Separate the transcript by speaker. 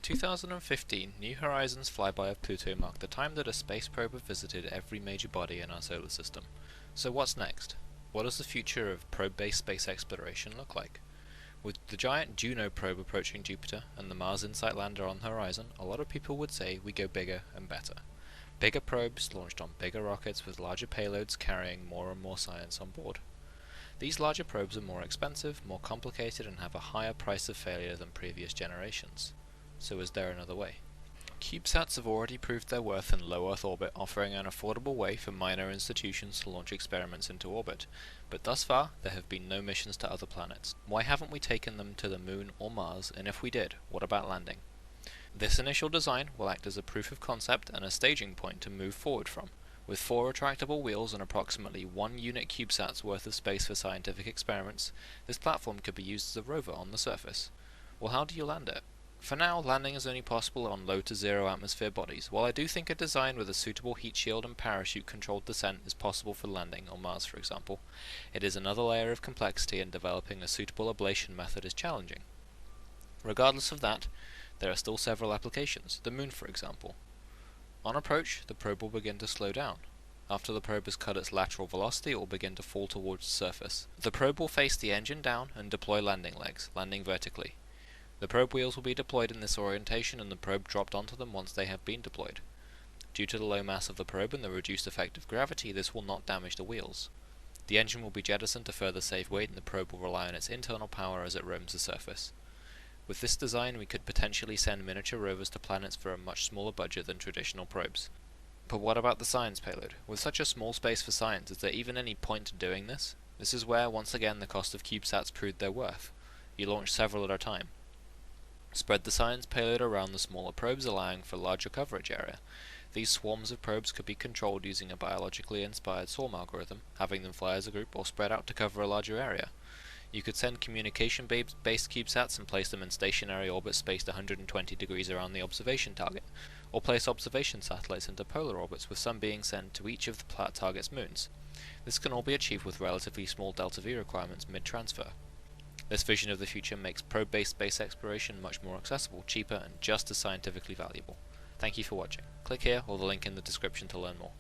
Speaker 1: In 2015, New Horizons flyby of Pluto marked the time that a space probe visited every major body in our solar system. So what's next? What does the future of probe-based space exploration look like? With the giant Juno probe approaching Jupiter and the Mars InSight lander on the horizon, a lot of people would say we go bigger and better. Bigger probes launched on bigger rockets with larger payloads carrying more and more science on board. These larger probes are more expensive, more complicated, and have a higher price of failure than previous generations. So is there another way? Cubesats have already proved their worth in low Earth orbit, offering an affordable way for minor institutions to launch experiments into orbit, but thus far there have been no missions to other planets. Why haven't we taken them to the Moon or Mars, and if we did, what about landing? This initial design will act as a proof of concept and a staging point to move forward from. With 4 retractable wheels and approximately 1 unit CubeSat's worth of space for scientific experiments, this platform could be used as a rover on the surface. Well, how do you land it? For now, landing is only possible on low to zero atmosphere bodies. While I do think a design with a suitable heat shield and parachute controlled descent is possible for landing, on Mars for example, it is another layer of complexity, and developing a suitable ablation method is challenging. Regardless of that, there are still several applications, the Moon for example. On approach, the probe will begin to slow down. After the probe has cut its lateral velocity, it will begin to fall towards the surface. The probe will face the engine down and deploy landing legs, landing vertically. The probe wheels will be deployed in this orientation and the probe dropped onto them once they have been deployed. Due to the low mass of the probe and the reduced effect of gravity, this will not damage the wheels. The engine will be jettisoned to further save weight, and the probe will rely on its internal power as it roams the surface. With this design, we could potentially send miniature rovers to planets for a much smaller budget than traditional probes. But what about the science payload? With such a small space for science, is there even any point to doing this? This is where, once again, the cost of CubeSats proved their worth. You launch several at a time. Spread the science payload around the smaller probes, allowing for larger coverage area. These swarms of probes could be controlled using a biologically inspired swarm algorithm, having them fly as a group or spread out to cover a larger area. You could send communication-based CubeSats and place them in stationary orbits spaced 120 degrees around the observation target, or place observation satellites into polar orbits, with some being sent to each of the target's moons. This can all be achieved with relatively small delta-V requirements mid-transfer. This vision of the future makes probe-based space exploration much more accessible, cheaper, and just as scientifically valuable. Thank you for watching. Click here or the link in the description to learn more.